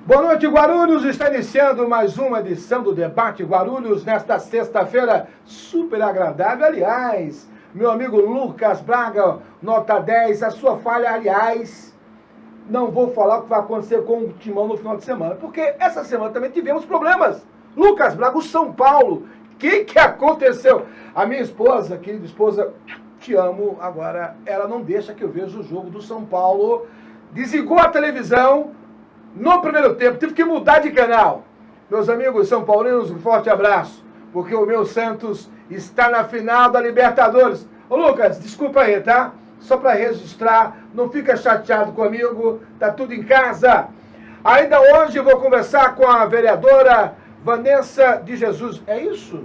Boa noite, Guarulhos. Está iniciando mais uma edição do Debate Guarulhos nesta sexta-feira super agradável. Aliás, meu amigo Lucas Braga, nota 10, a sua falha, aliás, não vou falar o que vai acontecer com o Timão no final de semana, porque essa semana também tivemos problemas. Lucas Braga, o São Paulo, o que aconteceu? A minha esposa, querida esposa, te amo, agora ela não deixa que eu veja o jogo do São Paulo, desligou a televisão no primeiro tempo, tive que mudar de canal. Meus amigos são paulinos, um forte abraço, porque o meu Santos está na final da Libertadores. Ô Lucas, desculpa aí, tá? Só para registrar, não fica chateado comigo, tá tudo em casa. Ainda hoje eu vou conversar com a vereadora Vanessa de Jesus. É isso?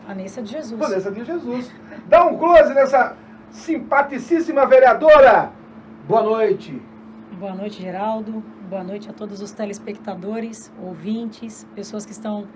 Vanessa de Jesus. Vanessa de Jesus. Dá um close nessa simpaticíssima vereadora. Boa noite. Boa noite, Geraldo. Boa noite a todos os telespectadores, ouvintes, pessoas que estão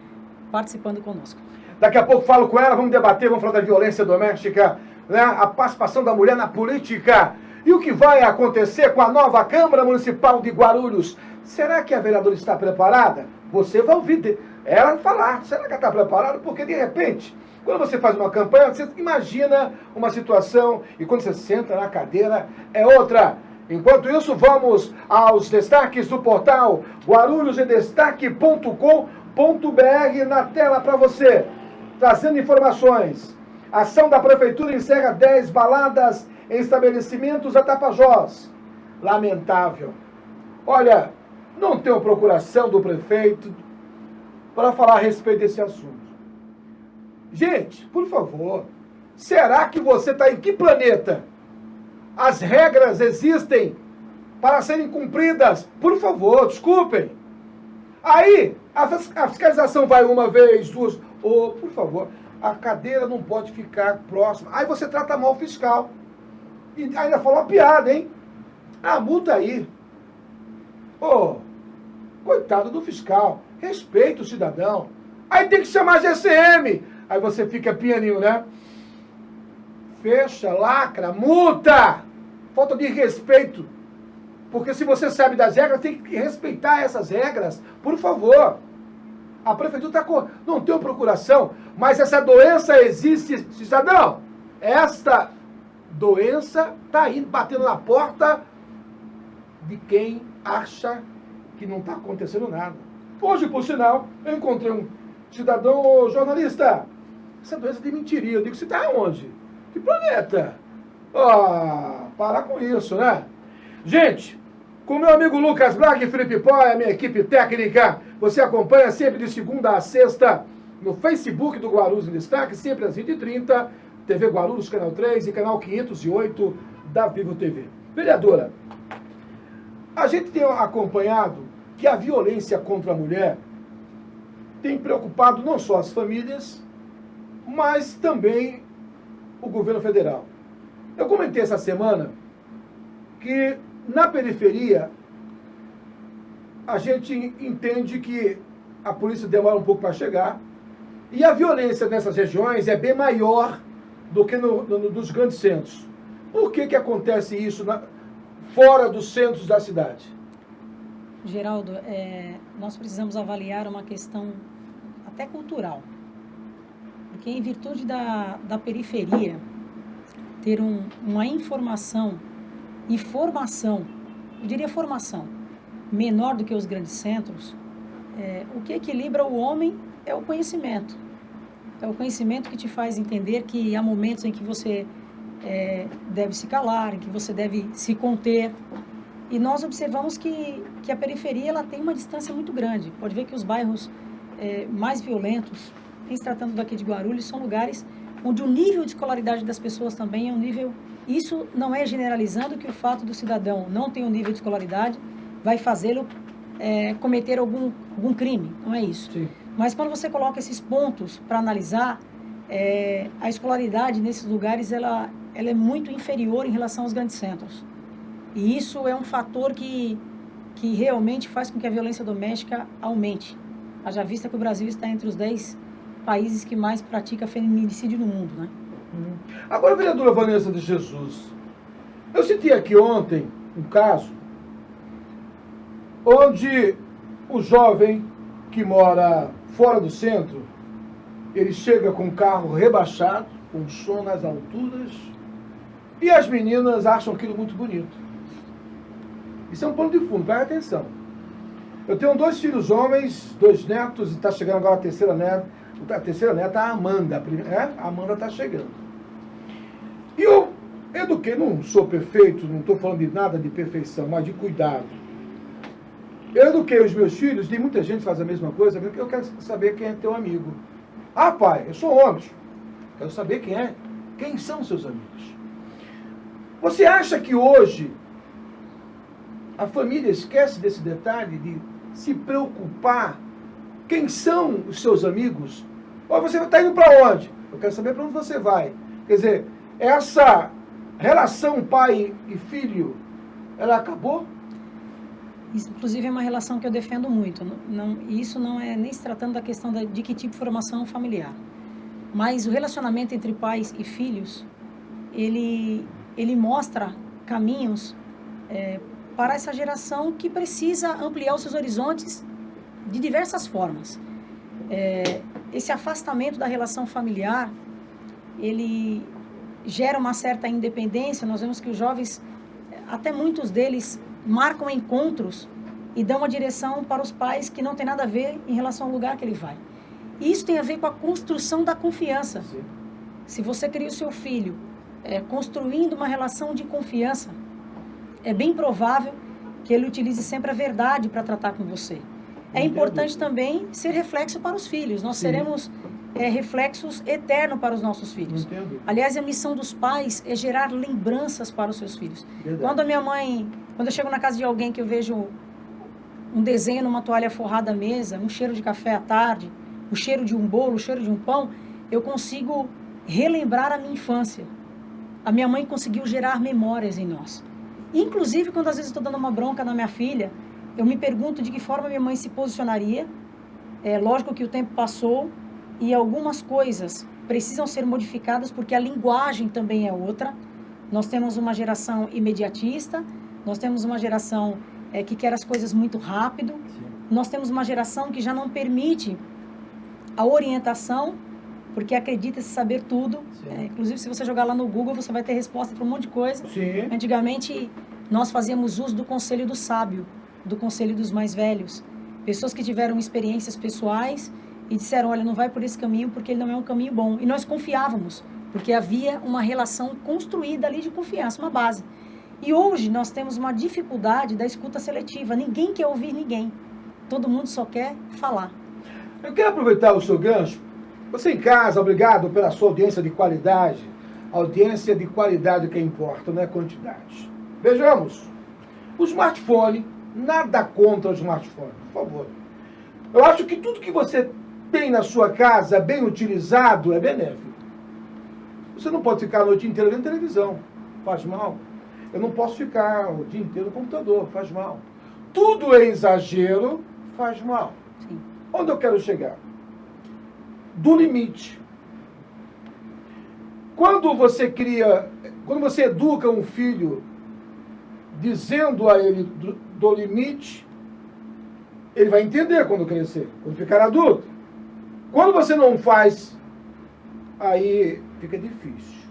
participando conosco. Daqui a pouco falo com ela, vamos debater, vamos falar da violência doméstica, né? A participação da mulher na política. E o que vai acontecer com a nova Câmara Municipal de Guarulhos? Será que a vereadora está preparada? Você vai ouvir ela falar. Será que ela está preparada? Porque, de repente, quando você faz uma campanha, você imagina uma situação e quando você senta na cadeira é outra. Enquanto isso, vamos aos destaques do portal guarulhosemdestaque.com.br na tela para você, trazendo informações. Ação da Prefeitura encerra 10 baladas em estabelecimentos da Tapajós. Lamentável. Olha, não tenho procuração do prefeito para falar a respeito desse assunto. Gente, por favor, será que você está em que planeta? As regras existem para serem cumpridas. Por favor, desculpem. Aí, a fiscalização vai uma vez, duas. Ou, por favor, a cadeira não pode ficar próxima. Aí você trata mal o fiscal. E ainda fala uma piada, hein? Ah, multa aí. Ô, coitado do fiscal. Respeita o cidadão. Aí tem que chamar a GCM. Aí você fica pianinho, né? Fecha, lacra, multa! Falta de respeito. Porque se você sabe das regras, tem que respeitar essas regras. Por favor. A prefeitura não tem procuração, mas essa doença existe, cidadão. Esta doença está aí batendo na porta de quem acha que não está acontecendo nada. Hoje, por sinal, eu encontrei um cidadão jornalista. Essa doença tem mentiria. Eu digo, você está onde? Que planeta? Parar com isso, né? Gente, com meu amigo Lucas Braga e Felipe Pó, a minha equipe técnica, você acompanha sempre de segunda a sexta no Facebook do Guarulhos em Destaque, sempre às 20h30, TV Guarulhos, Canal 3 e Canal 508 da Vivo TV. Vereadora, a gente tem acompanhado que a violência contra a mulher tem preocupado não só as famílias, mas também o governo federal. Eu comentei essa semana que na periferia a gente entende que a polícia demora um pouco para chegar e a violência nessas regiões é bem maior do que nos grandes centros. Por que acontece isso fora dos centros da cidade? Geraldo, nós precisamos avaliar uma questão até cultural. Porque em virtude da periferia ter uma informação e formação, eu diria formação, menor do que os grandes centros, o que equilibra o homem é o conhecimento. É o conhecimento que te faz entender que há momentos em que você deve se calar, em que você deve se conter. E nós observamos que a periferia ela tem uma distância muito grande. Pode ver que os bairros mais violentos, em se tratando daqui de Guarulhos, são lugares onde o nível de escolaridade das pessoas também é um nível... Isso não é generalizando que o fato do cidadão não ter um nível de escolaridade vai fazê-lo cometer algum crime, não é isso. Sim. Mas quando você coloca esses pontos para analisar, a escolaridade nesses lugares ela é muito inferior em relação aos grandes centros. E isso é um fator que realmente faz com que a violência doméstica aumente. Haja vista que o Brasil está entre os 10 países que mais pratica feminicídio no mundo, né? Agora, vereadora Vanessa de Jesus, eu citei aqui ontem um caso onde O jovem que mora fora do centro, ele chega com o carro rebaixado, com som nas alturas, e as meninas acham aquilo muito bonito. Isso é um pano de fundo, presta atenção. Eu tenho 2 filhos homens, 2 netos, e está chegando agora a terceira neta, a Amanda. A Amanda está chegando. E eu eduquei, não sou perfeito, não estou falando de nada de perfeição, mas de cuidado. Eu eduquei os meus filhos, tem muita gente que faz a mesma coisa, porque eu quero saber quem é teu amigo. Ah, pai, eu sou homem. Quero saber quem são seus amigos. Você acha que hoje a família esquece desse detalhe de se preocupar quem são os seus amigos? Ou você está indo para onde? Eu quero saber para onde você vai. Quer dizer, essa relação pai e filho, ela acabou? Isso, inclusive, é uma relação que eu defendo muito. Isso não é nem se tratando da questão de que tipo de formação familiar. Mas o relacionamento entre pais e filhos, ele mostra caminhos para essa geração que precisa ampliar os seus horizontes de diversas formas. Esse afastamento da relação familiar, ele gera uma certa independência. Nós vemos que os jovens, até muitos deles, marcam encontros e dão uma direção para os pais que não tem nada a ver em relação ao lugar que ele vai. E isso tem a ver com a construção da confiança. Sim. Se você cria o seu filho construindo uma relação de confiança, é bem provável que ele utilize sempre a verdade para tratar com você. É importante também ser reflexo para os filhos. Nós seremos reflexos eternos para os nossos filhos. Entendo. Aliás, a missão dos pais é gerar lembranças para os seus filhos. Quando eu chego na casa de alguém que eu vejo um desenho numa toalha forrada à mesa, um cheiro de café à tarde, o cheiro de um bolo, o cheiro de um pão, eu consigo relembrar a minha infância. A minha mãe conseguiu gerar memórias em nós. Inclusive, quando às vezes estou dando uma bronca na minha filha, eu me pergunto de que forma minha mãe se posicionaria. É lógico que o tempo passou e algumas coisas precisam ser modificadas porque a linguagem também é outra. Nós temos uma geração imediatista, nós temos uma geração que quer as coisas muito rápido, nós temos uma geração que já não permite a orientação, porque acredita-se saber tudo. Inclusive, se você jogar lá no Google, você vai ter resposta para um monte de coisa. Sim. Antigamente, nós fazíamos uso do conselho do sábio, do conselho dos mais velhos. Pessoas que tiveram experiências pessoais e disseram, olha, não vai por esse caminho porque ele não é um caminho bom. E nós confiávamos, porque havia uma relação construída ali de confiança, uma base. E hoje nós temos uma dificuldade da escuta seletiva. Ninguém quer ouvir ninguém. Todo mundo só quer falar. Eu quero aproveitar o seu gancho. Você em casa, obrigado pela sua audiência de qualidade. Audiência de qualidade que importa, não é quantidade. Vejamos. O smartphone, nada contra o smartphone, por favor. Eu acho que tudo que você tem na sua casa, bem utilizado, é benéfico. Você não pode ficar a noite inteira vendo televisão, faz mal. Eu não posso ficar o dia inteiro no computador, faz mal. Tudo é exagero, faz mal. Sim. Onde eu quero chegar? Do limite. Quando você educa um filho dizendo a ele do limite, ele vai entender quando crescer, quando ficar adulto. Quando você não faz, aí fica difícil.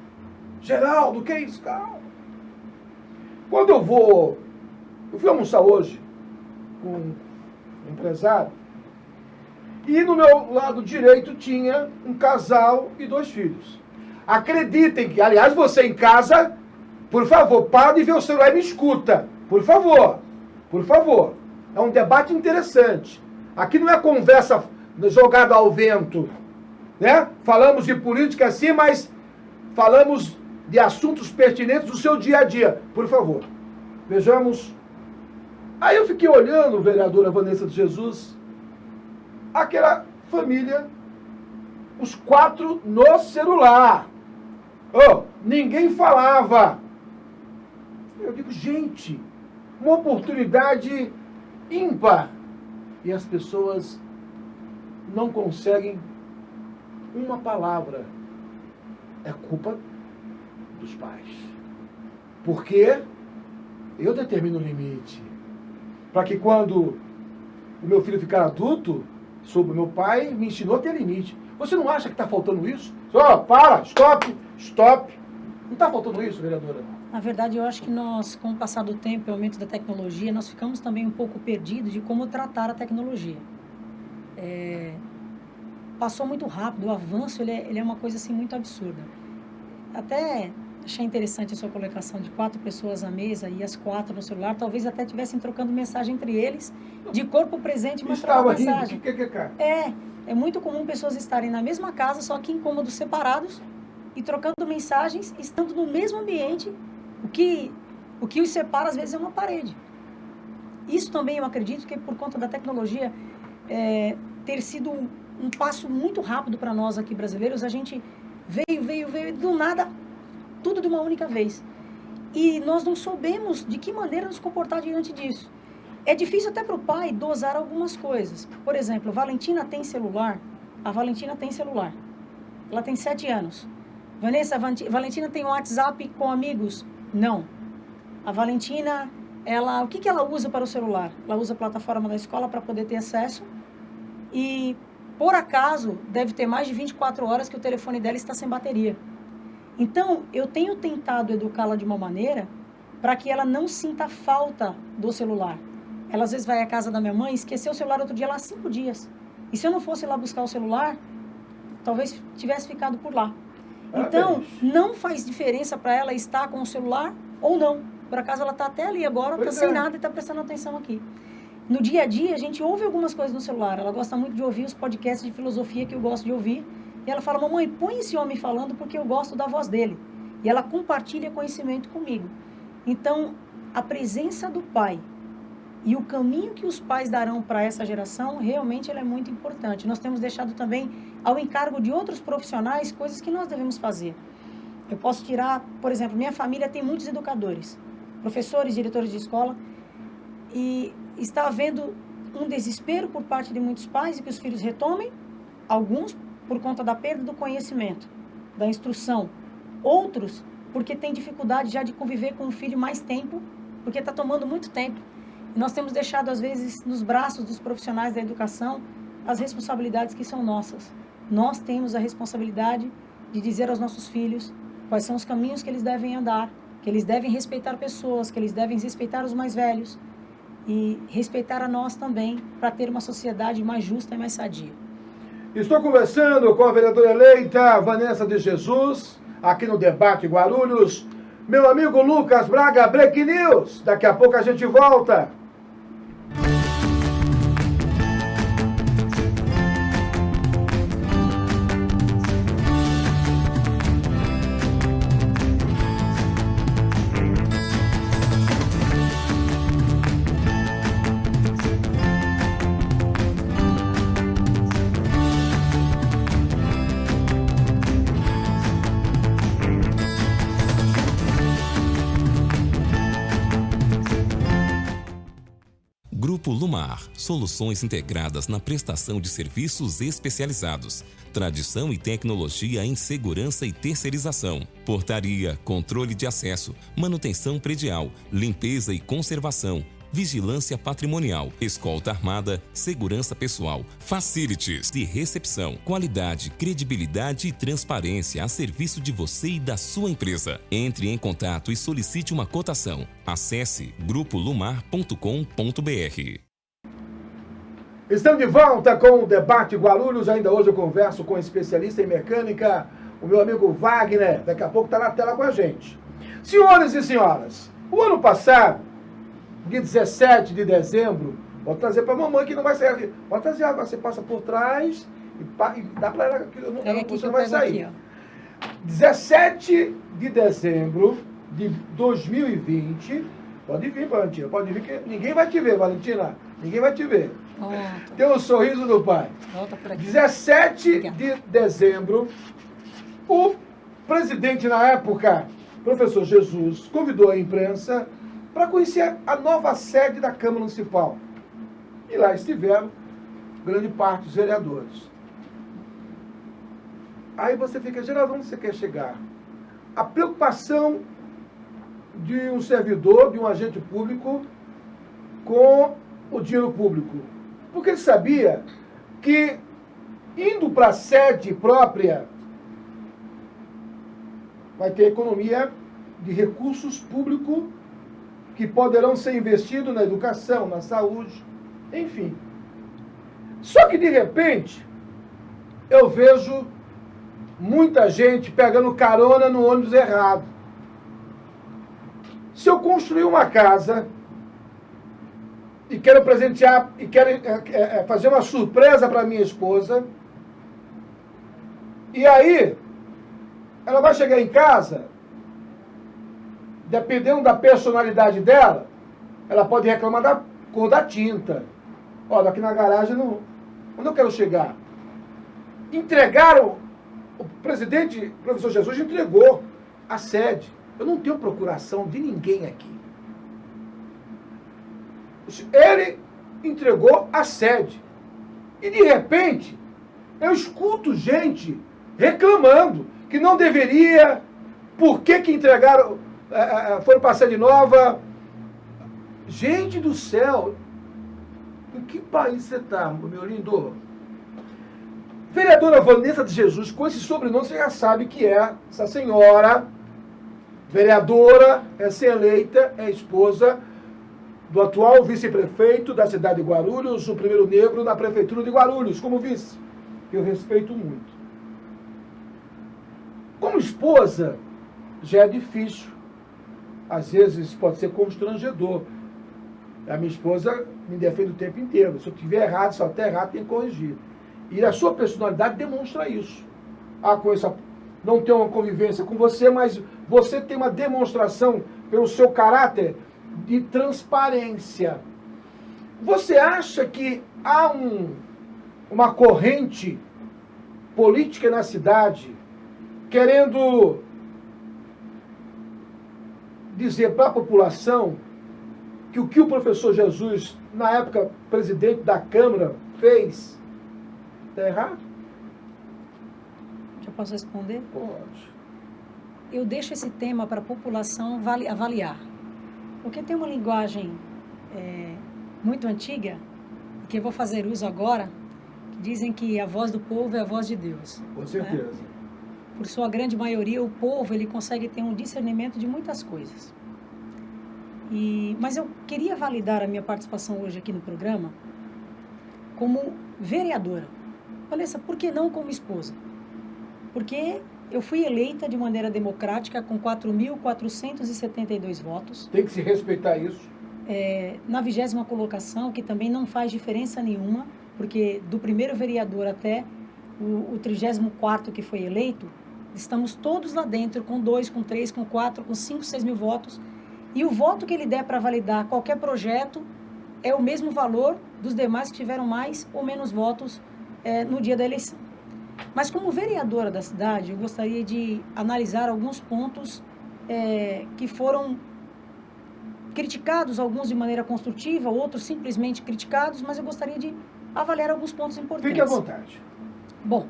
Geraldo, que é isso? Calma. Quando eu fui almoçar hoje com um empresário, e no meu lado direito tinha um casal e 2 filhos. Acreditem que, aliás, você em casa, por favor, para de ver o celular e me escuta. Por favor. Por favor. É um debate interessante. Aqui não é conversa jogada ao vento. Né? Falamos de política sim, mas falamos de assuntos pertinentes do seu dia a dia. Por favor. Vejamos. Aí eu fiquei olhando, vereadora Vanessa de Jesus, aquela família, os 4 no celular. Ninguém falava. Eu digo, gente, uma oportunidade ímpar. E as pessoas não conseguem uma palavra. É culpa dos pais. Porque eu determino o limite. Para que quando o meu filho ficar adulto, sobre o meu pai, me ensinou a ter limite. Você não acha que está faltando isso? Só, para, stop. Não está faltando isso, vereadora? Na verdade, eu acho que nós, com o passar do tempo e o aumento da tecnologia, nós ficamos também um pouco perdidos de como tratar a tecnologia. Passou muito rápido, o avanço ele é uma coisa assim muito absurda. Até achei interessante a sua colocação de 4 pessoas à mesa e as 4 no celular, talvez até estivessem trocando mensagem entre eles, de corpo presente, mas trocando mensagem. É muito comum pessoas estarem na mesma casa, só que em cômodos separados, e trocando mensagens, estando no mesmo ambiente. O que os separa, às vezes, é uma parede. Isso também, eu acredito, que por conta da tecnologia ter sido um passo muito rápido para nós aqui brasileiros, a gente veio, do nada, tudo de uma única vez. E nós não soubemos de que maneira nos comportar diante disso. É difícil até para o pai dosar algumas coisas. Por exemplo, Valentina tem celular. A Valentina tem celular. Ela tem 7 anos. Vanessa, Valentina tem um WhatsApp com amigos? Não. A Valentina, o que ela usa para o celular? Ela usa a plataforma da escola para poder ter acesso. E, por acaso, deve ter mais de 24 horas que o telefone dela está sem bateria. Então, eu tenho tentado educá-la de uma maneira para que ela não sinta falta do celular. Ela, às vezes, vai à casa da minha mãe, esqueceu o celular outro dia lá há 5 dias. E se eu não fosse lá buscar o celular, talvez tivesse ficado por lá. Então, não faz diferença para ela estar com o celular ou não. Por acaso, ela está até ali agora, está sem nada e está prestando atenção aqui. No dia a dia, a gente ouve algumas coisas no celular. Ela gosta muito de ouvir os podcasts de filosofia que eu gosto de ouvir. E ela fala, mamãe, põe esse homem falando porque eu gosto da voz dele. E ela compartilha conhecimento comigo. Então, a presença do pai e o caminho que os pais darão para essa geração, realmente ela é muito importante. Nós temos deixado também ao encargo de outros profissionais coisas que nós devemos fazer. Eu posso tirar, por exemplo, minha família tem muitos educadores, professores, diretores de escola, e está havendo um desespero por parte de muitos pais de que os filhos retomem, alguns por conta da perda do conhecimento, da instrução, outros porque têm dificuldade já de conviver com o filho mais tempo, porque está tomando muito tempo. E nós temos deixado, às vezes, nos braços dos profissionais da educação, as responsabilidades que são nossas. Nós temos a responsabilidade de dizer aos nossos filhos quais são os caminhos que eles devem andar, que eles devem respeitar pessoas, que eles devem respeitar os mais velhos e respeitar a nós também, para ter uma sociedade mais justa e mais sadia. Estou conversando com a vereadora eleita Vanessa de Jesus, aqui no Debate Guarulhos. Meu amigo Lucas Braga, Break News. Daqui a pouco a gente volta. Grupo Lumar, soluções integradas na prestação de serviços especializados, tradição e tecnologia em segurança e terceirização, portaria, controle de acesso, manutenção predial, limpeza e conservação, vigilância patrimonial, escolta armada, segurança pessoal, facilities de recepção, qualidade, credibilidade e transparência a serviço de você e da sua empresa. Entre em contato e solicite uma cotação. Acesse grupolumar.com.br. Estamos de volta com o Debate Guarulhos. Ainda hoje eu converso com um especialista em mecânica, o meu amigo Wagner. Daqui a pouco está na tela com a gente. Senhores e senhoras, o ano passado, dia 17 de dezembro, vou trazer para a mamãe que não vai sair aqui. Pode trazer água, você passa por trás e dá para ela que você não vai sair. Aqui, 17 de dezembro de 2020, pode vir, Valentina, pode vir que ninguém vai te ver, Valentina, ninguém vai te ver. Tem um sorriso do pai. 17 de dezembro, o presidente na época, professor Jesus, convidou a imprensa para conhecer a nova sede da Câmara Municipal. E lá estiveram grande parte dos vereadores. Aí você fica, Geraldo, onde você quer chegar? A preocupação de um servidor, de um agente público com o dinheiro público. Porque ele sabia que, indo para a sede própria, vai ter economia de recursos públicos que poderão ser investidos na educação, na saúde, enfim. Só que, de repente, eu vejo muita gente pegando carona no ônibus errado. Se eu construir uma casa e quero presentear, e quero fazer uma surpresa para minha esposa, e aí ela vai chegar em casa, dependendo da personalidade dela, ela pode reclamar da cor da tinta. Olha, aqui na garagem, não, onde eu quero chegar? Entregaram, o presidente, o professor Jesus, entregou a sede. Eu não tenho procuração de ninguém aqui. Ele entregou a sede. E, de repente, eu escuto gente reclamando que não deveria, por que entregaram, foram para a sede nova. Gente do céu, em que país você está, meu lindo? Vereadora Vanessa de Jesus, com esse sobrenome você já sabe que é essa senhora, vereadora, recém-eleita, é esposa do atual vice-prefeito da cidade de Guarulhos, o primeiro negro na prefeitura de Guarulhos, como vice, que eu respeito muito. Como esposa, já é difícil. Às vezes pode ser constrangedor. A minha esposa me defende o tempo inteiro. Se eu estiver errado, se eu estiver errado, tem que corrigir. E a sua personalidade demonstra isso. Não tem uma convivência com você, mas você tem uma demonstração pelo seu caráter de transparência. Você acha que há uma corrente política na cidade querendo dizer para a população que o professor Jesus, na época presidente da Câmara, fez, está errado? Já posso responder? Pode. Eu deixo esse tema para a população avaliar. Porque tem uma linguagem muito antiga, que eu vou fazer uso agora, que dizem que a voz do povo é a voz de Deus. Com certeza. Né? Por sua grande maioria, o povo ele consegue ter um discernimento de muitas coisas. Mas eu queria validar a minha participação hoje aqui no programa como vereadora. Vanessa, por que não como esposa? Porque eu fui eleita de maneira democrática com 4.472 votos. Tem que se respeitar isso. Na 20ª colocação, que também não faz diferença nenhuma, porque do primeiro vereador até o 34º que foi eleito, estamos todos lá dentro, com 2, com 3, com 4, com 5, 6 mil votos. E o voto que ele der para validar qualquer projeto é o mesmo valor dos demais que tiveram mais ou menos votos no dia da eleição. Mas como vereadora da cidade, eu gostaria de analisar alguns pontos que foram criticados, alguns de maneira construtiva, outros simplesmente criticados, mas eu gostaria de avaliar alguns pontos importantes. Fique à vontade. Bom,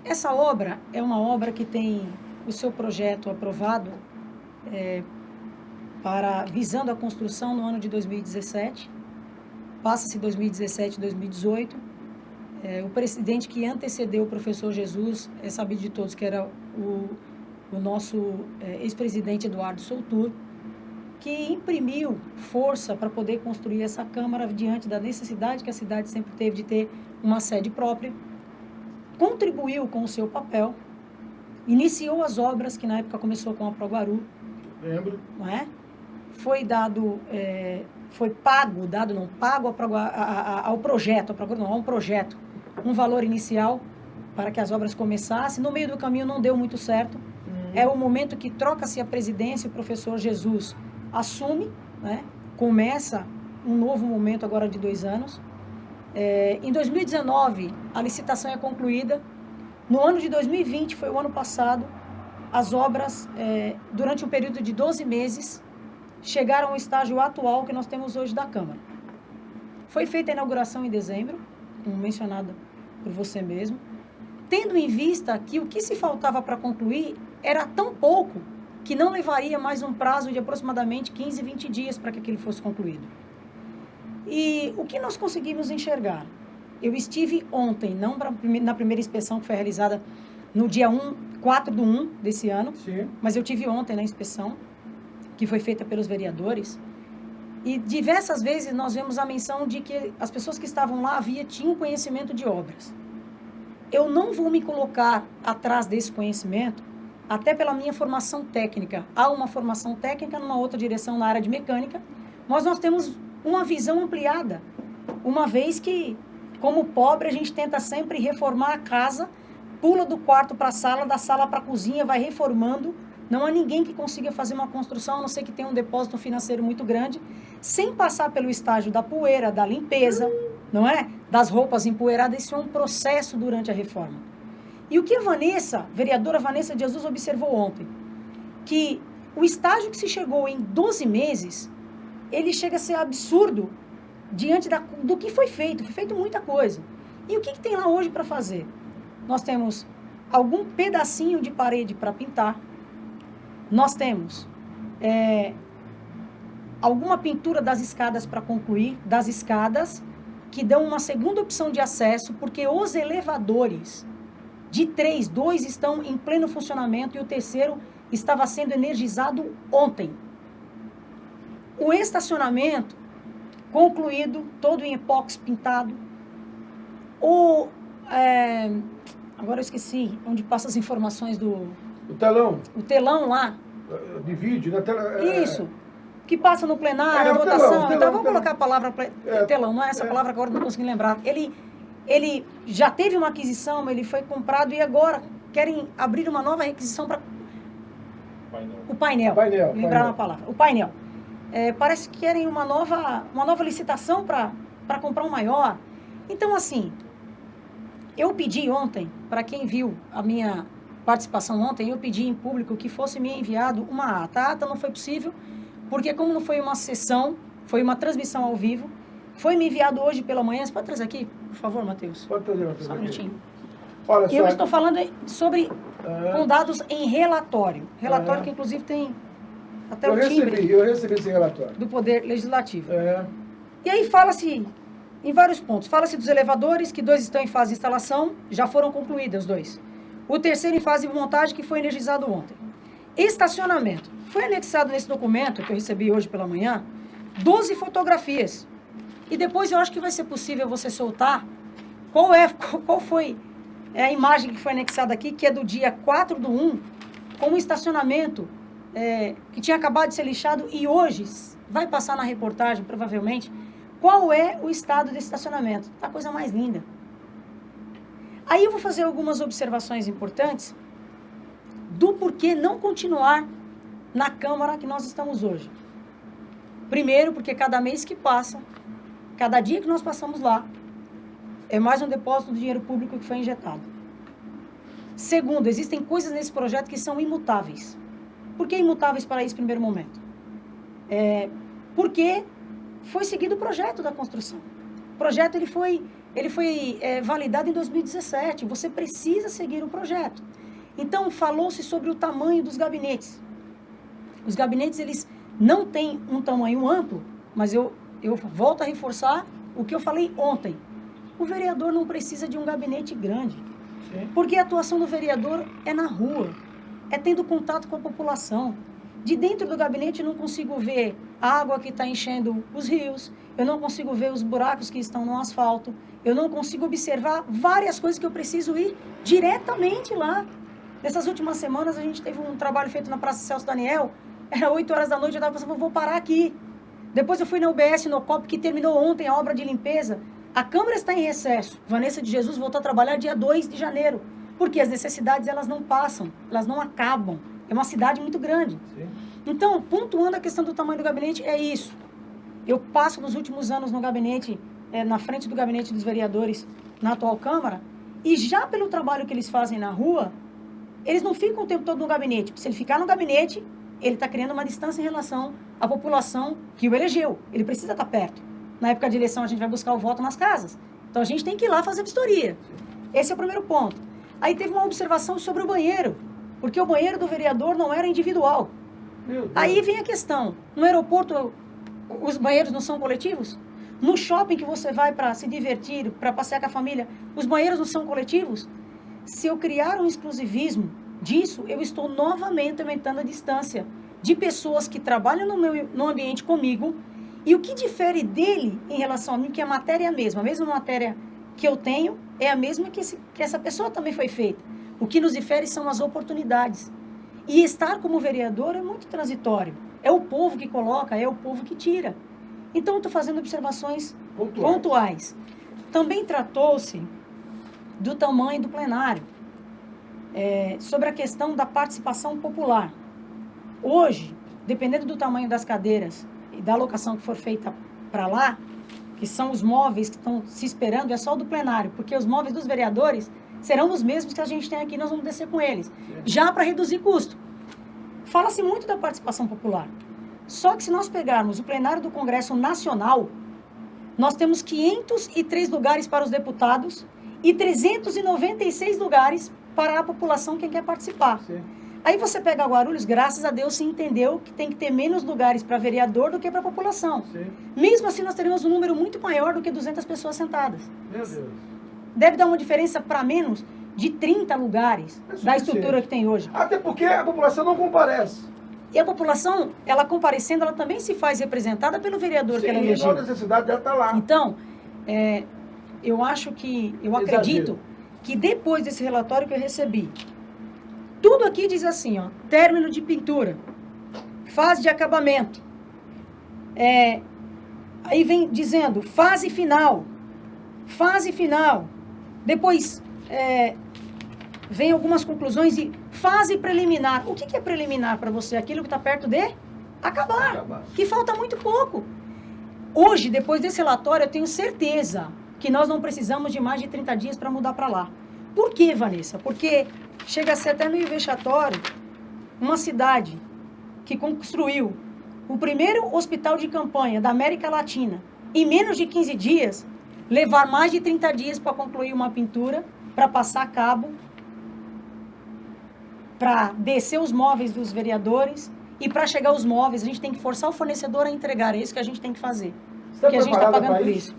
essa obra é uma obra que tem o seu projeto aprovado visando a construção no ano de 2017. Passa-se 2017 e 2018. O presidente que antecedeu o professor Jesus, é sabido de todos que era o nosso ex-presidente Eduardo Soutur, que imprimiu força para poder construir essa Câmara diante da necessidade que a cidade sempre teve de ter uma sede própria, contribuiu com o seu papel, iniciou as obras, que na época começou com a Proguaru. Lembro. Não é? Foi pago ao projeto, a um projeto, um valor inicial para que as obras começassem. No meio do caminho não deu muito certo. É o momento que troca-se a presidência, o professor Jesus assume, né? Começa um novo momento agora de 2 anos. Em 2019, a licitação é concluída. No ano de 2020, foi o ano passado, as obras, durante um período de 12 meses, chegaram ao estágio atual que nós temos hoje da Câmara. Foi feita a inauguração em dezembro, como mencionado por você mesmo, tendo em vista que o que se faltava para concluir era tão pouco que não levaria mais um prazo de aproximadamente 15, 20 dias para que aquilo fosse concluído. E o que nós conseguimos enxergar? Eu estive ontem, não na primeira inspeção que foi realizada no dia 4/1 desse ano, Sim. mas eu tive ontem na inspeção, que foi feita pelos vereadores, e diversas vezes nós vemos a menção de que as pessoas que estavam lá tinham conhecimento de obras. Eu não vou me colocar atrás desse conhecimento, até pela minha formação técnica. Há uma formação técnica numa outra direção na área de mecânica, mas nós temos uma visão ampliada, uma vez que, como pobre, a gente tenta sempre reformar a casa, pula do quarto para a sala, da sala para a cozinha, vai reformando. Não há ninguém que consiga fazer uma construção, a não ser que tenha um depósito financeiro muito grande, sem passar pelo estágio da poeira, da limpeza, não é? Das roupas empoeiradas. Isso é um processo durante a reforma. E o que a vereadora Vanessa de Jesus observou ontem? Que o estágio que se chegou em 12 meses, ele chega a ser absurdo diante do que foi feito. Foi feito muita coisa. E o que tem lá hoje para fazer? Nós temos algum pedacinho de parede para pintar. Nós temos alguma pintura das escadas para concluir, das escadas, que dão uma segunda opção de acesso, porque os elevadores de 2 estão em pleno funcionamento e o terceiro estava sendo energizado ontem. O estacionamento concluído, todo em epóxi pintado. Agora eu esqueci onde passa as informações do... O telão. O telão lá. De vídeo, né? Isso. Que passa no plenário, a votação. Telão, então vamos colocar a palavra telão, não é essa palavra que agora não consegui lembrar. Ele já teve uma aquisição, ele foi comprado e agora querem abrir uma nova requisição para o painel. Lembrar a palavra. O painel. Parece que querem uma nova licitação para comprar um maior. Então, assim, eu pedi ontem, para quem viu a minha participação ontem, eu pedi em público que fosse me enviado uma ata. A ata não foi possível, porque como não foi uma sessão, foi uma transmissão ao vivo, foi me enviado hoje pela manhã. Você pode trazer aqui, por favor, Matheus? Pode trazer, Matheus. Só um minutinho. Olha só. Eu estou falando sobre com dados em relatório. Relatório que, inclusive, tem até o timbre. Eu recebi esse relatório. Do Poder Legislativo. E aí fala-se em vários pontos. Fala-se dos elevadores, que 2 estão em fase de instalação, já foram concluídos os 2. O terceiro em fase de montagem, que foi energizado ontem. Estacionamento. Foi anexado nesse documento, que eu recebi hoje pela manhã, 12 fotografias. E depois eu acho que vai ser possível você soltar qual foi a imagem que foi anexada aqui, que é do dia 4/1, com um estacionamento que tinha acabado de ser lixado e hoje vai passar na reportagem, provavelmente, qual é o estado desse estacionamento. Tá a coisa mais linda. Aí eu vou fazer algumas observações importantes do porquê não continuar na Câmara que nós estamos hoje. Primeiro, porque cada mês que passa, cada dia que nós passamos lá, é mais um depósito do dinheiro público que foi injetado. Segundo, existem coisas nesse projeto que são imutáveis. Por que imutáveis para esse primeiro momento? Porque foi seguido o projeto da construção. O projeto ele foi validado em 2017. Você precisa seguir o projeto. Então, falou-se sobre o tamanho dos gabinetes. Os gabinetes, eles não têm um tamanho amplo, mas eu volto a reforçar o que eu falei ontem. O vereador não precisa de um gabinete grande. Sim. Porque a atuação do vereador é na rua, é tendo contato com a população. De dentro do gabinete eu não consigo ver a água que está enchendo os rios, eu não consigo ver os buracos que estão no asfalto, eu não consigo observar várias coisas que eu preciso ir diretamente lá. Nessas últimas semanas a gente teve um trabalho feito na Praça Celso Daniel, era 8 horas da noite, eu estava pensando, vou parar aqui. Depois eu fui na UBS, no COP, que terminou ontem a obra de limpeza. A Câmara está em recesso. Vanessa de Jesus voltou a trabalhar dia 2 de janeiro. Porque as necessidades, elas não passam, elas não acabam. É uma cidade muito grande. Sim. Então, pontuando a questão do tamanho do gabinete, é isso. Eu passo nos últimos anos no gabinete, na frente do gabinete dos vereadores, na atual Câmara, e já pelo trabalho que eles fazem na rua, eles não ficam o tempo todo no gabinete. Se ele ficar no gabinete, ele está criando uma distância em relação à população que o elegeu. Ele precisa estar perto. Na época de eleição, a gente vai buscar o voto nas casas. Então, a gente tem que ir lá fazer vistoria. Esse é o primeiro ponto. Aí teve uma observação sobre o banheiro, porque o banheiro do vereador não era individual. Aí vem a questão, no aeroporto os banheiros não são coletivos? No shopping que você vai para se divertir, para passear com a família, os banheiros não são coletivos? Se eu criar um exclusivismo disso, eu estou novamente aumentando a distância de pessoas que trabalham no ambiente comigo. E o que difere dele em relação a mim, que a matéria é a mesma matéria que eu tenho é a mesma que essa pessoa também foi feita. O que nos difere são as oportunidades. E estar como vereador é muito transitório. É o povo que coloca, é o povo que tira. Então, eu estou fazendo observações pontuais. Também tratou-se do tamanho do plenário, sobre a questão da participação popular. Hoje, dependendo do tamanho das cadeiras e da alocação que for feita para lá, que são os móveis que estão se esperando, é só o do plenário, porque os móveis dos vereadores serão os mesmos que a gente tem aqui, nós vamos descer com eles, já para reduzir custo. Fala-se muito da participação popular. Só que se nós pegarmos o plenário do Congresso Nacional, nós temos 503 lugares para os deputados e 396 lugares para a população que quer participar. Sim. Aí você pega Guarulhos, graças a Deus se entendeu que tem que ter menos lugares para vereador do que para a população. Sim. Mesmo assim, nós teríamos um número muito maior do que 200 pessoas sentadas. Meu Deus. Deve dar uma diferença para menos de 30 lugares da estrutura que tem hoje. Até porque a população não comparece. E a população, ela comparecendo, ela também se faz representada pelo vereador que ela elegeu. Sim, a necessidade dela está lá. Então, eu acredito que depois desse relatório que eu recebi, tudo aqui diz assim, ó, término de pintura, fase de acabamento, aí vem dizendo fase final, depois vem algumas conclusões e fase preliminar. O que é preliminar para você? Aquilo que está perto de acabar, que falta muito pouco. Hoje, depois desse relatório, eu tenho certeza que nós não precisamos de mais de 30 dias para mudar para lá. Por quê, Vanessa? Porque chega a ser até meio vexatório uma cidade que construiu o primeiro hospital de campanha da América Latina em menos de 15 dias, levar mais de 30 dias para concluir uma pintura, para passar a cabo, para descer os móveis dos vereadores e para chegar aos móveis, a gente tem que forçar o fornecedor a entregar. É isso que a gente tem que fazer. Porque a gente está pagando por isso.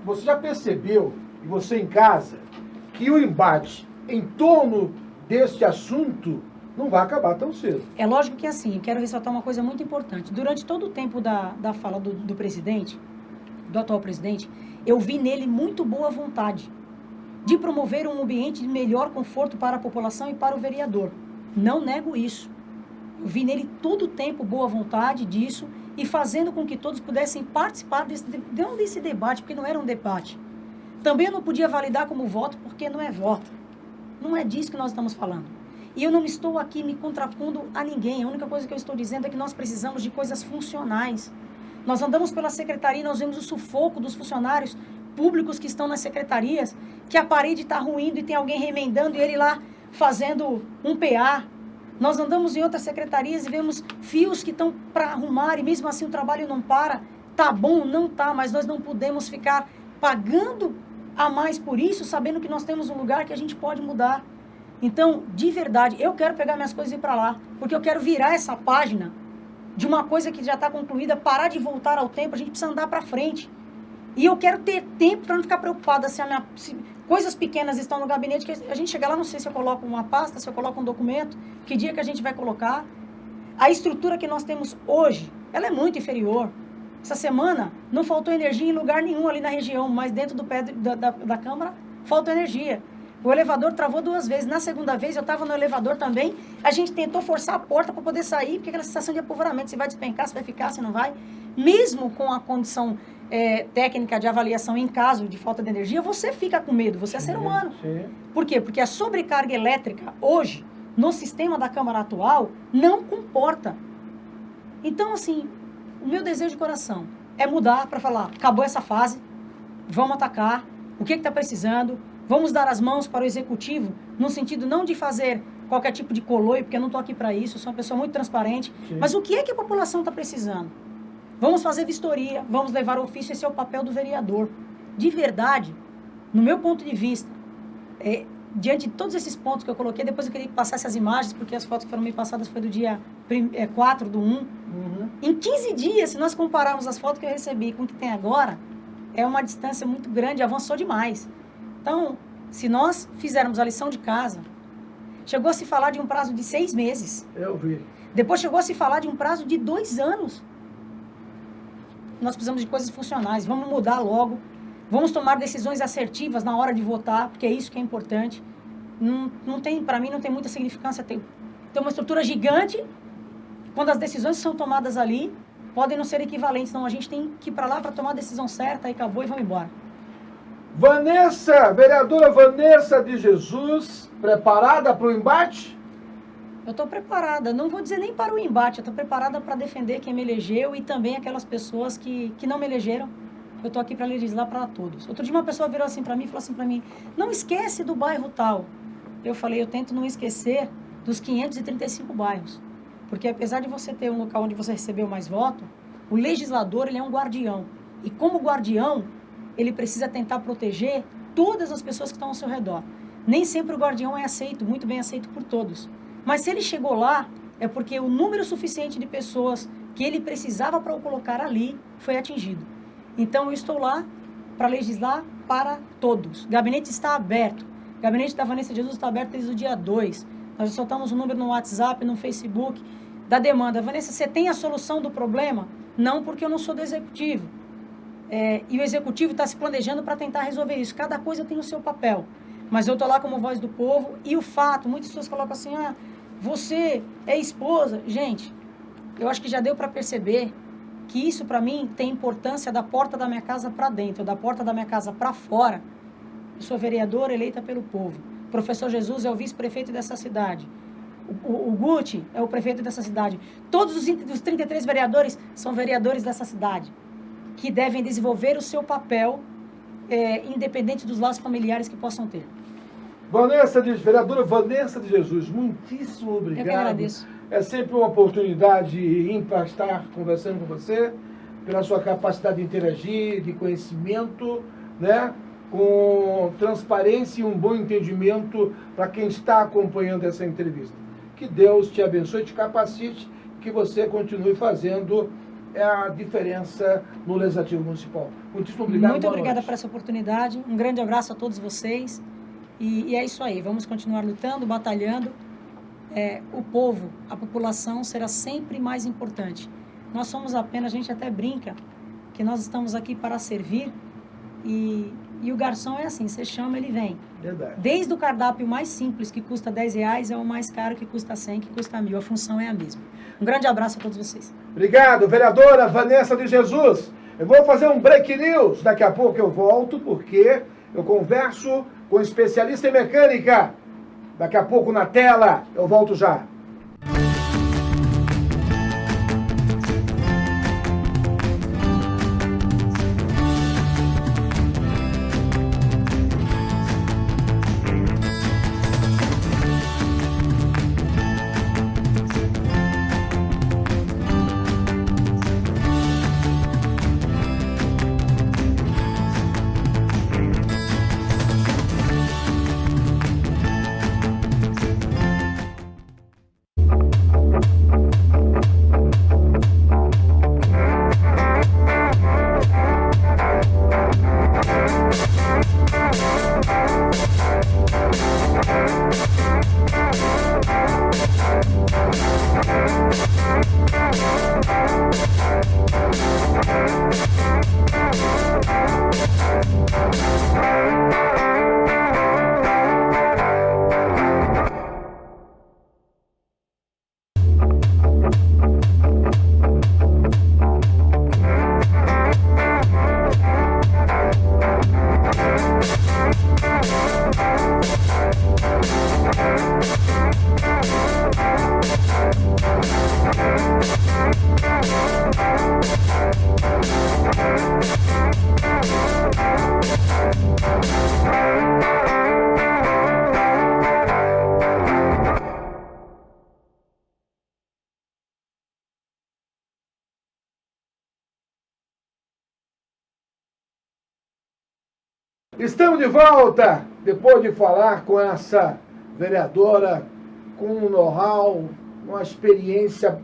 Você já percebeu, e você em casa, que o embate em torno deste assunto não vai acabar tão cedo? É lógico que assim, eu quero ressaltar uma coisa muito importante. Durante todo o tempo da fala do presidente, do atual presidente, eu vi nele muito boa vontade de promover um ambiente de melhor conforto para a população e para o vereador. Não nego isso. Eu vi nele todo o tempo boa vontade disso e fazendo com que todos pudessem participar desse debate, porque não era um debate. Também eu não podia validar como voto, porque não é voto. Não é disso que nós estamos falando. E eu não estou aqui me contrapondo a ninguém. A única coisa que eu estou dizendo é que nós precisamos de coisas funcionais. Nós andamos pela secretaria e nós vemos o sufoco dos funcionários públicos que estão nas secretarias, que a parede está ruindo e tem alguém remendando e ele lá fazendo um PA. Nós andamos em outras secretarias e vemos fios que estão para arrumar e mesmo assim o trabalho não para. Tá bom? Não tá, mas nós não podemos ficar pagando a mais por isso, sabendo que nós temos um lugar que a gente pode mudar. Então, de verdade, eu quero pegar minhas coisas e ir para lá, porque eu quero virar essa página de uma coisa que já está concluída, parar de voltar ao tempo, a gente precisa andar para frente. E eu quero ter tempo para não ficar preocupada se coisas pequenas estão no gabinete, que a gente chega lá, não sei se eu coloco uma pasta, se eu coloco um documento, que dia que a gente vai colocar. A estrutura que nós temos hoje, ela é muito inferior. Essa semana não faltou energia em lugar nenhum ali na região, mas dentro do pé da Câmara faltou energia. O elevador travou 2 vezes. Na segunda vez eu estava no elevador também, a gente tentou forçar a porta para poder sair, porque aquela sensação de apavoramento, se vai despencar, se vai ficar, se não vai. Mesmo com a condição técnica de avaliação em caso de falta de energia, você fica com medo, você é ser humano. Sim. Por quê? Porque a sobrecarga elétrica hoje, no sistema da Câmara atual, não comporta. Então, assim, o meu desejo de coração é mudar para falar, acabou essa fase, vamos atacar, o que está precisando, vamos dar as mãos para o executivo, no sentido não de fazer qualquer tipo de coloio, porque eu não estou aqui para isso, eu sou uma pessoa muito transparente, sim, mas o que é que a população está precisando? Vamos fazer vistoria, vamos levar o ofício, esse é o papel do vereador. De verdade, no meu ponto de vista, diante de todos esses pontos que eu coloquei, depois eu queria que passasse as imagens, porque as fotos que foram me passadas foi do dia 4/1. Uhum. Em 15 dias, se nós compararmos as fotos que eu recebi com o que tem agora, é uma distância muito grande, avançou demais. Então, se nós fizermos a lição de casa, chegou a se falar de um prazo de 6 meses. Eu vi. Depois chegou a se falar de um prazo de 2 anos. Nós precisamos de coisas funcionais. Vamos mudar logo. Vamos tomar decisões assertivas na hora de votar, porque é isso que é importante. Não tem, para mim, não tem muita significância ter uma estrutura gigante. Quando as decisões são tomadas ali, podem não ser equivalentes. Então, a gente tem que ir para lá para tomar a decisão certa, e acabou e vamos embora. Vereadora Vanessa de Jesus, preparada para o embate? Eu estou preparada, não vou dizer nem para o embate, eu estou preparada para defender quem me elegeu e também aquelas pessoas que não me elegeram. Eu estou aqui para legislar para todos. Outro dia uma pessoa virou assim para mim e falou assim para mim, não esquece do bairro tal. Eu falei, eu tento não esquecer dos 535 bairros. Porque apesar de você ter um local onde você recebeu mais voto, o legislador, ele é um guardião. E como guardião, ele precisa tentar proteger todas as pessoas que estão ao seu redor. Nem sempre o guardião é aceito, muito bem aceito por todos. Mas se ele chegou lá, é porque o número suficiente de pessoas que ele precisava para o colocar ali foi atingido. Então, eu estou lá para legislar para todos. O gabinete está aberto. O gabinete da Vanessa de Jesus está aberto desde o dia 2. Nós soltamos um número no WhatsApp, no Facebook, da demanda. Vanessa, você tem a solução do problema? Não, porque eu não sou do executivo. E o executivo está se planejando para tentar resolver isso. Cada coisa tem o seu papel. Mas eu estou lá como voz do povo. E o fato, muitas pessoas colocam assim, você é esposa. Gente, eu acho que já deu para perceber que isso para mim tem importância da porta da minha casa para dentro, da porta da minha casa para fora. Eu sou vereadora eleita pelo povo. O professor Jesus é o vice-prefeito dessa cidade. O Guti é o prefeito dessa cidade. Todos os 33 vereadores são vereadores dessa cidade, que devem desenvolver o seu papel, independente dos laços familiares que possam ter. Vereadora Vanessa de Jesus, muitíssimo obrigado. Eu que agradeço. É sempre uma oportunidade ímpar estar conversando com você, pela sua capacidade de interagir, de conhecimento, né? Com transparência e um bom entendimento para quem está acompanhando essa entrevista. Que Deus te abençoe, te capacite, que você continue fazendo a diferença no Legislativo Municipal. Muitíssimo obrigado. Muito obrigada por essa oportunidade. Um grande abraço a todos vocês. E é isso aí, vamos continuar lutando, batalhando. O povo, a população será sempre mais importante. Nós somos apenas, a gente até brinca, que nós estamos aqui para servir e o garçom é assim, você chama, ele vem. Verdade. Desde o cardápio mais simples, que custa R$10, é o mais caro, que custa 100, que custa 1.000. A função é a mesma. Um grande abraço a todos vocês. Obrigado, vereadora Vanessa de Jesus. Eu vou fazer um break news, daqui a pouco eu volto, porque eu converso com especialista em mecânica. Daqui a pouco na tela, eu volto já. Estamos de volta, depois de falar com essa vereadora com um know-how, uma experiência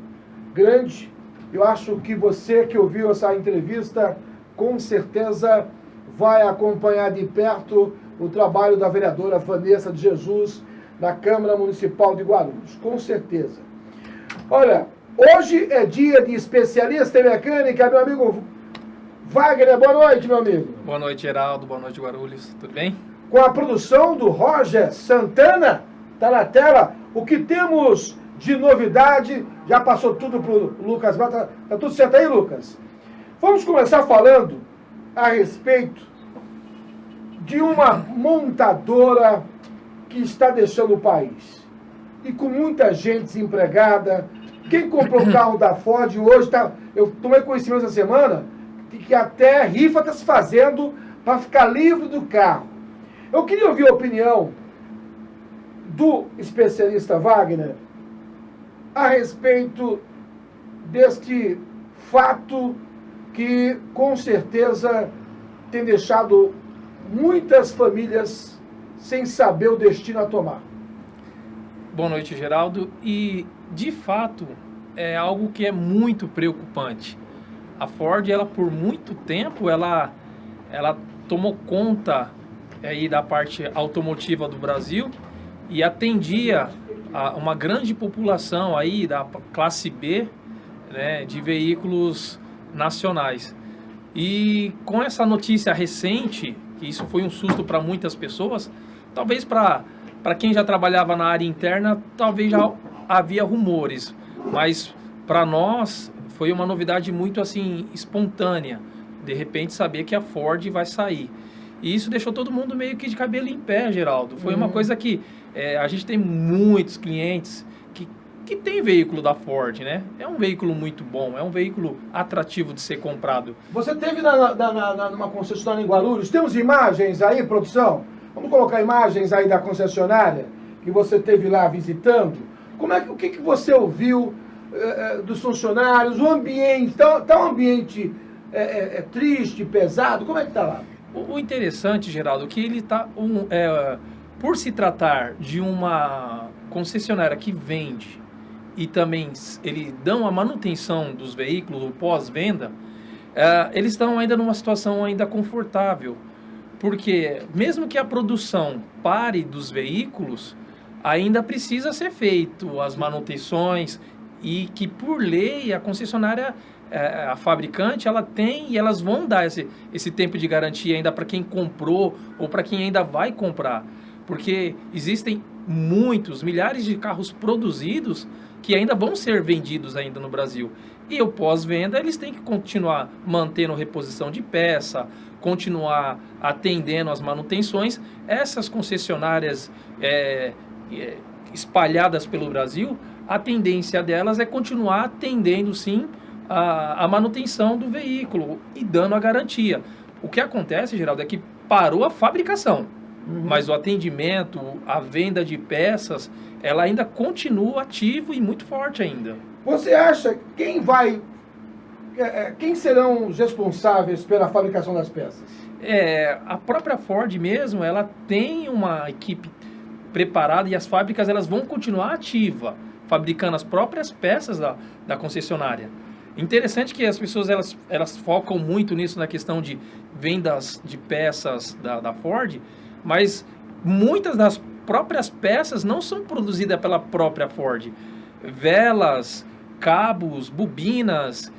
grande. Eu acho que você que ouviu essa entrevista, com certeza vai acompanhar de perto o trabalho da vereadora Vanessa de Jesus na Câmara Municipal de Guarulhos, com certeza. Olha, hoje é dia de especialista em mecânica, meu amigo Wagner. Boa noite, meu amigo. Boa noite, Geraldo. Boa noite, Guarulhos. Tudo bem? Com a produção do Roger Santana, tá na tela. O que temos de novidade? Já passou tudo pro Lucas. Tá tudo certo aí, Lucas? Vamos começar falando a respeito de uma montadora que está deixando o país. E com muita gente desempregada. Quem comprou o carro da Ford hoje, eu tomei conhecimento essa semana, que até rifa está se fazendo para ficar livre do carro. Eu queria ouvir a opinião do especialista Wagner a respeito deste fato que, com certeza, tem deixado muitas famílias sem saber o destino a tomar. Boa noite, Geraldo. E, de fato, é algo que é muito preocupante. A Ford, ela por muito tempo, ela tomou conta aí da parte automotiva do Brasil e atendia a uma grande população aí da classe B, né, de veículos nacionais. E com essa notícia recente, que isso foi um susto para muitas pessoas, talvez para quem já trabalhava na área interna, talvez já havia rumores, mas para nós foi uma novidade muito assim espontânea, de repente saber que a Ford vai sair. E isso deixou todo mundo meio que de cabelo em pé, Geraldo. Foi uma coisa que a gente tem muitos clientes que tem veículo da Ford, né? É um veículo muito bom, é um veículo atrativo de ser comprado. Você teve numa concessionária em Guarulhos, temos imagens aí, produção? Vamos colocar imagens aí da concessionária que você teve lá visitando. O que você ouviu dos funcionários, o ambiente, tá um ambiente triste, pesado, como é que tá lá? O interessante, Geraldo, que ele tá por se tratar de uma concessionária que vende e também eles dão a manutenção dos veículos, o pós-venda, eles estão ainda numa situação ainda confortável, porque mesmo que a produção pare dos veículos, ainda precisa ser feito as manutenções e que por lei a concessionária, a fabricante, ela tem e elas vão dar esse tempo de garantia ainda para quem comprou ou para quem ainda vai comprar, porque existem milhares de carros produzidos que ainda vão ser vendidos ainda no Brasil. E o pós-venda, eles têm que continuar mantendo reposição de peça, continuar atendendo as manutenções. Essas concessionárias espalhadas pelo Brasil, a tendência delas é continuar atendendo, sim, a manutenção do veículo e dando a garantia. O que acontece, Geraldo, é que parou a fabricação, mas o atendimento, a venda de peças, ela ainda continua ativo e muito forte ainda. Você acha quem serão os responsáveis pela fabricação das peças? A própria Ford mesmo, ela tem uma equipe preparada e as fábricas elas vão continuar ativas, fabricando as próprias peças da concessionária. Interessante que as pessoas elas focam muito nisso, na questão de vendas de peças da Ford, mas muitas das próprias peças não são produzidas pela própria Ford. Velas, cabos, bobinas,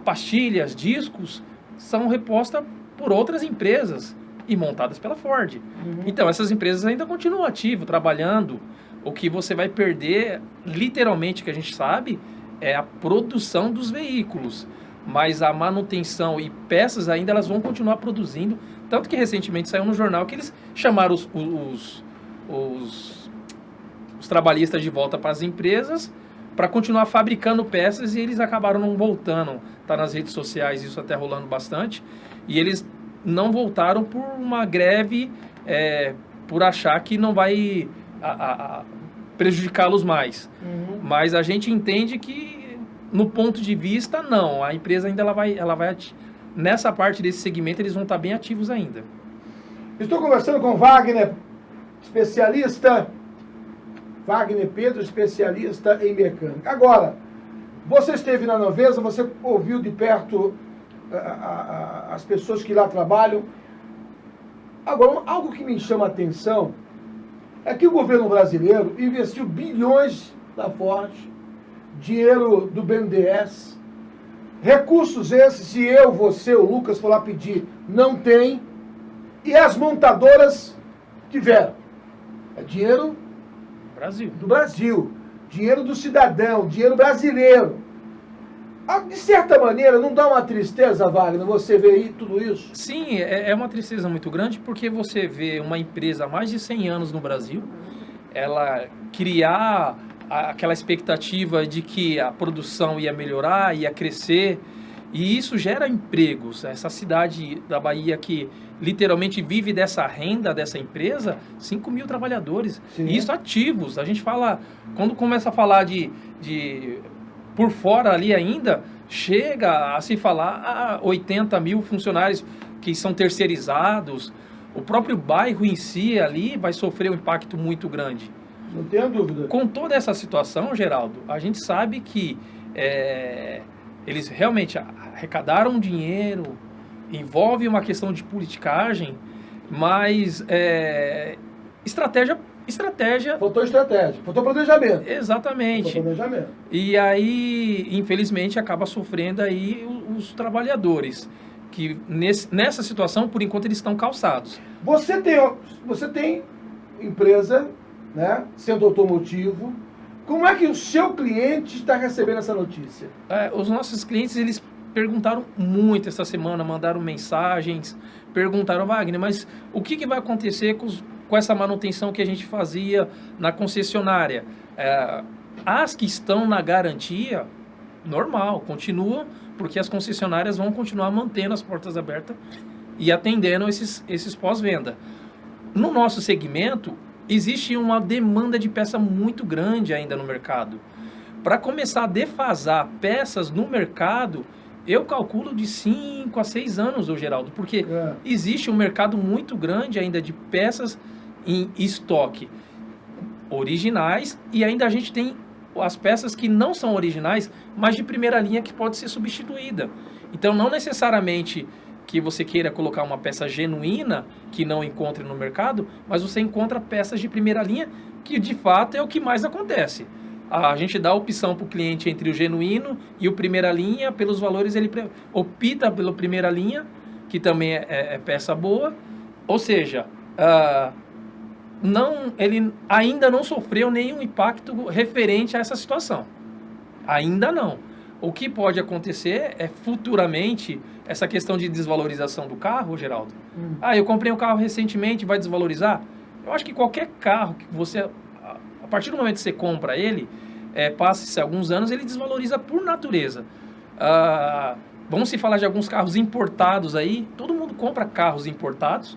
pastilhas, discos são repostas por outras empresas e montadas pela Ford. Então, essas empresas ainda continuam ativas, trabalhando. O que você vai perder, literalmente, que a gente sabe, é a produção dos veículos. Mas a manutenção e peças ainda elas vão continuar produzindo. Tanto que recentemente saiu no jornal que eles chamaram os trabalhistas de volta para as empresas para continuar fabricando peças e eles acabaram não voltando. Está nas redes sociais isso até rolando bastante. E eles não voltaram por uma greve, por achar que não vai prejudicá-los mais. Mas a gente entende que, no ponto de vista, não. A empresa ainda ela vai nessa parte desse segmento, eles vão estar bem ativos ainda. Estou conversando com Wagner, especialista. Wagner Pedro, especialista em mecânica. Agora, você esteve na Novesa, você ouviu de perto as pessoas que lá trabalham. Agora, algo que me chama a atenção é que o governo brasileiro investiu bilhões na Ford, dinheiro do BNDES, recursos esses, se eu, você, o Lucas for lá pedir, não tem, e as montadoras tiveram. É dinheiro Brasil. do Brasil, dinheiro do cidadão, dinheiro brasileiro. De certa maneira, não dá uma tristeza, Wagner, você vê aí tudo isso? Sim, é uma tristeza muito grande porque você vê uma empresa há mais de 100 anos no Brasil, ela criar aquela expectativa de que a produção ia melhorar, ia crescer, e isso gera empregos. Essa cidade da Bahia que literalmente vive dessa renda dessa empresa, 5 mil trabalhadores, Sim. e isso ativos. A gente fala, quando começa a falar de por fora ali ainda, chega a se falar a 80 mil funcionários que são terceirizados. O próprio bairro em si ali vai sofrer um impacto muito grande. Não tenho dúvida. Com toda essa situação, Geraldo, a gente sabe que eles realmente arrecadaram dinheiro, envolve uma questão de politicagem, mas estratégia... Faltou estratégia, faltou planejamento. Exatamente. Faltou planejamento. E aí, infelizmente, acaba sofrendo aí os trabalhadores, que nessa situação, por enquanto, eles estão calçados. Você tem empresa, né, centro automotivo. Como é que o seu cliente está recebendo essa notícia? Os nossos clientes, eles perguntaram muito essa semana, mandaram mensagens, perguntaram, Wagner, mas o que vai acontecer com essa manutenção que a gente fazia na concessionária? As que estão na garantia, normal, continuam, porque as concessionárias vão continuar mantendo as portas abertas e atendendo esses pós-venda. No nosso segmento, existe uma demanda de peça muito grande ainda no mercado. Para começar a defasar peças no mercado, eu calculo de 5 a 6 anos, Geraldo, porque existe um mercado muito grande ainda de peças em estoque originais, e ainda a gente tem as peças que não são originais, mas de primeira linha, que pode ser substituída. Então, não necessariamente que você queira colocar uma peça genuína que não encontre no mercado, mas você encontra peças de primeira linha, que de fato é o que mais acontece. A gente dá a opção para o cliente entre o genuíno e o primeira linha. Pelos valores, ele opta pela primeira linha, que também é peça boa. Ou seja, ele ainda não sofreu nenhum impacto referente a essa situação. Ainda não. O que pode acontecer é futuramente essa questão de desvalorização do carro, Geraldo. Eu comprei um carro recentemente, vai desvalorizar? Eu acho que qualquer carro que você... A partir do momento que você compra ele, passa-se alguns anos, ele desvaloriza por natureza. Vamos se falar de alguns carros importados aí. Todo mundo compra carros importados,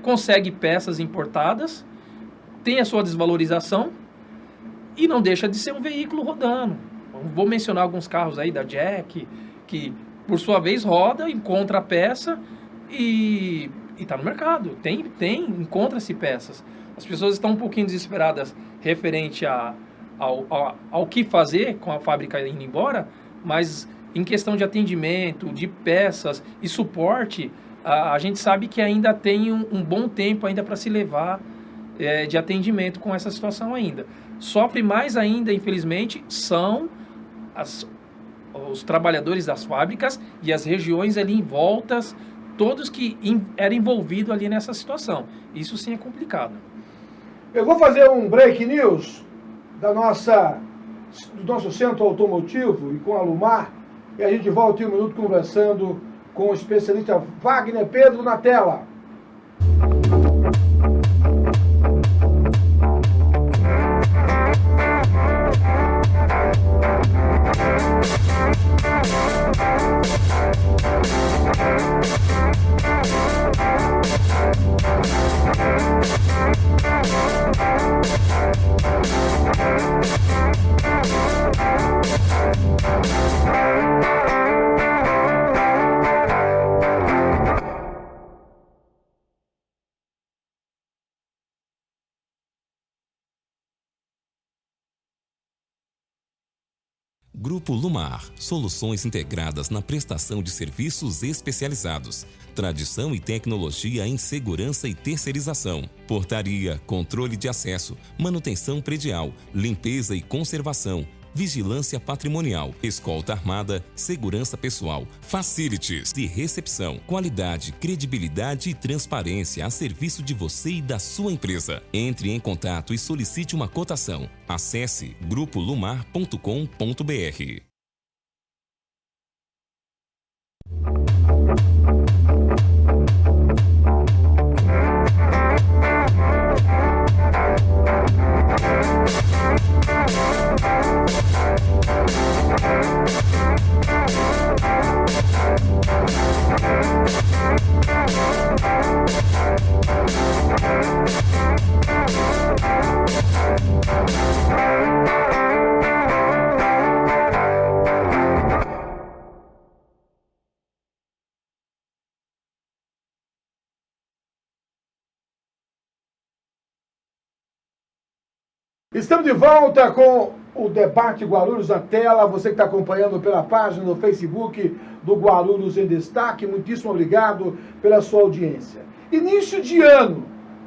consegue peças importadas, tem a sua desvalorização e não deixa de ser um veículo rodando. Vou mencionar alguns carros aí da Jack, que por sua vez roda, encontra a peça e está no mercado. Encontra-se peças. As pessoas estão um pouquinho desesperadas referente ao que fazer com a fábrica indo embora, mas em questão de atendimento, de peças e suporte, a gente sabe que ainda tem um bom tempo ainda para se levar de atendimento com essa situação ainda. Sofre mais ainda, infelizmente, são os trabalhadores das fábricas e as regiões ali em voltas, todos que eram envolvidos ali nessa situação. Isso sim é complicado. Eu vou fazer um break news do nosso centro automotivo e com a Lumar, e a gente volta em um minuto conversando com o especialista Wagner Pedro na tela. Grupo Lumar, soluções integradas na prestação de serviços especializados. Tradição e tecnologia em segurança e terceirização. Portaria, controle de acesso, manutenção predial, limpeza e conservação, vigilância patrimonial, escolta armada, segurança pessoal, facilities e recepção. Qualidade, credibilidade e transparência a serviço de você e da sua empresa. Entre em contato e solicite uma cotação. Acesse grupolumar.com.br. Estamos de volta com o Debate Guarulhos na tela. Você que está acompanhando pela página do Facebook do Guarulhos em Destaque, muitíssimo obrigado pela sua audiência. Início de ano,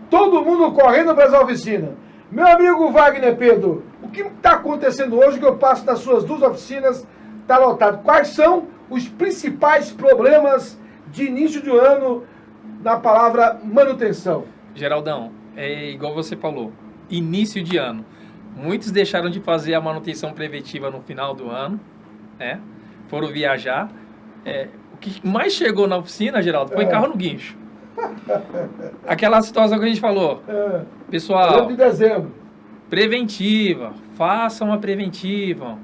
todo mundo correndo para as oficinas. Meu amigo Wagner Pedro, o que está acontecendo hoje que eu passo nas suas duas oficinas, está lotado? Quais são os principais problemas de início de ano na palavra manutenção? Geraldão, é igual você falou, início de ano. Muitos deixaram de fazer a manutenção preventiva no final do ano, né? Foram viajar. O que mais chegou na oficina, Geraldo, foi carro no guincho. Aquela situação que a gente falou. Pessoal, de dezembro. Preventiva, façam uma preventiva.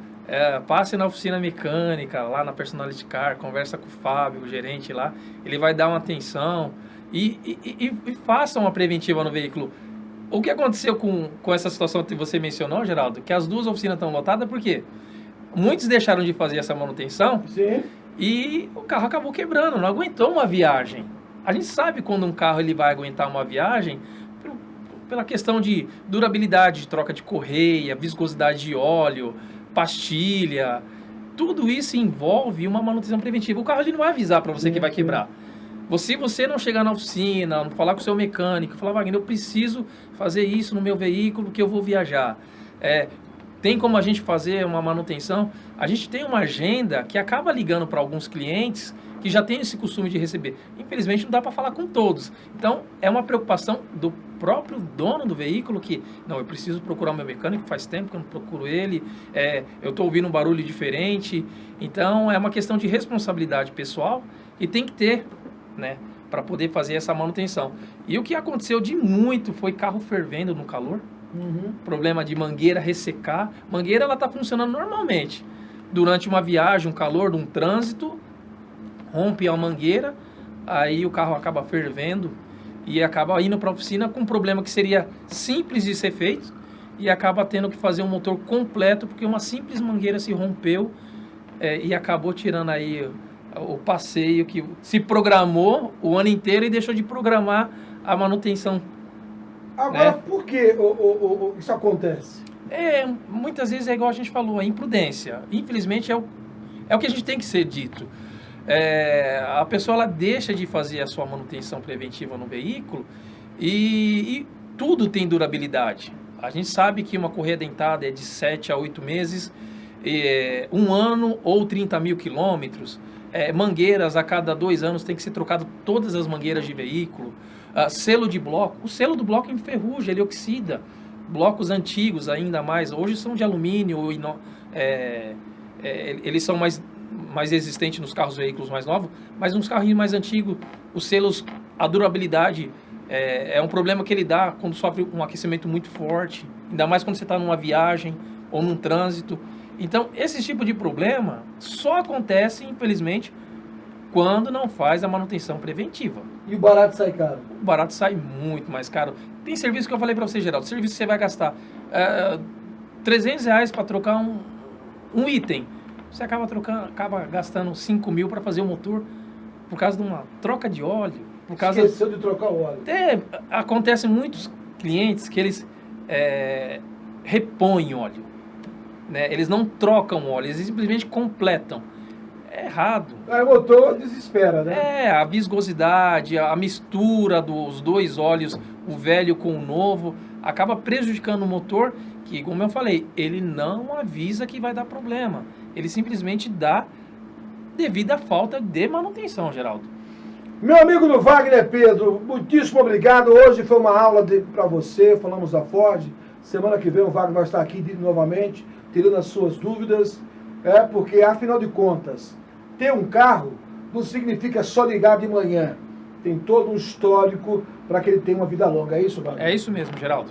Passe na oficina mecânica, lá na Personality Car, conversa com o Fábio, o gerente lá. Ele vai dar uma atenção e façam uma preventiva no veículo. O que aconteceu com essa situação que você mencionou, Geraldo? Que as duas oficinas estão lotadas, por quê? Muitos deixaram de fazer essa manutenção. Sim. E o carro acabou quebrando, não aguentou uma viagem. A gente sabe quando um carro ele vai aguentar uma viagem pela questão de durabilidade, de troca de correia, viscosidade de óleo, pastilha. Tudo isso envolve uma manutenção preventiva. O carro ele não vai avisar para você que vai quebrar. Se você não chegar na oficina, não falar com o seu mecânico, falar, Wagner, eu preciso fazer isso no meu veículo que eu vou viajar. Tem como a gente fazer uma manutenção? A gente tem uma agenda que acaba ligando para alguns clientes que já tem esse costume de receber. Infelizmente não dá para falar com todos. Então é uma preocupação do próprio dono do veículo que, não, eu preciso procurar o meu mecânico, faz tempo que eu não procuro ele, eu estou ouvindo um barulho diferente. Então é uma questão de responsabilidade pessoal e tem que ter, né, para poder fazer essa manutenção. E o que aconteceu de muito foi carro fervendo no calor, problema de mangueira ressecar. Mangueira ela está funcionando normalmente. Durante uma viagem, um calor, um trânsito, rompe a mangueira, aí o carro acaba fervendo e acaba indo para a oficina com um problema que seria simples de ser feito e acaba tendo que fazer um motor completo porque uma simples mangueira se rompeu e acabou tirando aí o passeio que se programou o ano inteiro e deixou de programar a manutenção. Agora, por que isso acontece? Muitas vezes é igual a gente falou, a imprudência. Infelizmente é o que a gente tem que ser dito. A pessoa ela deixa de fazer a sua manutenção preventiva no veículo e tudo tem durabilidade. A gente sabe que uma correia dentada é de 7 a 8 meses, 1 ano ou 30 mil quilômetros. Mangueiras a cada 2 anos tem que ser trocado todas as mangueiras de veículo. Selo de bloco, o selo do bloco enferruja, ele oxida. Blocos antigos ainda mais, hoje são de alumínio, eles são mais resistentes nos carros veículos mais novos, mas nos carros mais antigos, os selos, a durabilidade é um problema que ele dá quando sofre um aquecimento muito forte, ainda mais quando você está numa viagem ou num trânsito. Então, esse tipo de problema só acontece, infelizmente, quando não faz a manutenção preventiva. E o barato sai caro? O barato sai muito mais caro. Tem serviço que eu falei para você, Geraldo, serviço que você vai gastar R$300 para trocar um item. Você acaba gastando 5 mil para fazer o motor por causa de uma troca de óleo. Esqueceu de trocar o óleo. Acontece muitos clientes que eles repõem óleo. né? Eles não trocam óleo, eles simplesmente completam. É errado. Aí o motor desespera, né? É, a viscosidade, a mistura dos dois óleos, o velho com o novo, acaba prejudicando o motor, que, como eu falei, ele não avisa que vai dar problema. Ele simplesmente dá devido à falta de manutenção, Geraldo. Meu amigo do Wagner Pedro, muitíssimo obrigado. Hoje foi uma aula para você, falamos da Ford. Semana que vem o Wagner vai estar aqui novamente, tirando as suas dúvidas. Porque, afinal de contas, ter um carro não significa só ligar de manhã. Tem todo um histórico para que ele tenha uma vida longa. É isso, Wagner? É isso mesmo, Geraldo.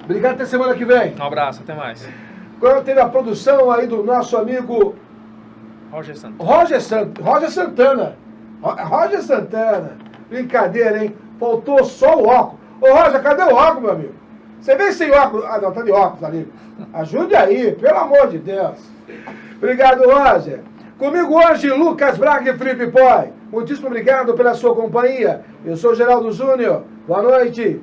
Obrigado, até semana que vem. Um abraço, até mais. Agora teve a produção aí do nosso amigo Roger Santana. Roger Santana. Brincadeira, hein? Faltou só o óculos. Ô, Roger, cadê o óculos, meu amigo? Você vem sem óculos? Ah, não, tá de óculos ali. Ajude aí, pelo amor de Deus. Obrigado, Roger. Comigo hoje, Lucas Braga e Felipe Poi. Muitíssimo obrigado pela sua companhia. Eu sou Geraldo Júnior. Boa noite.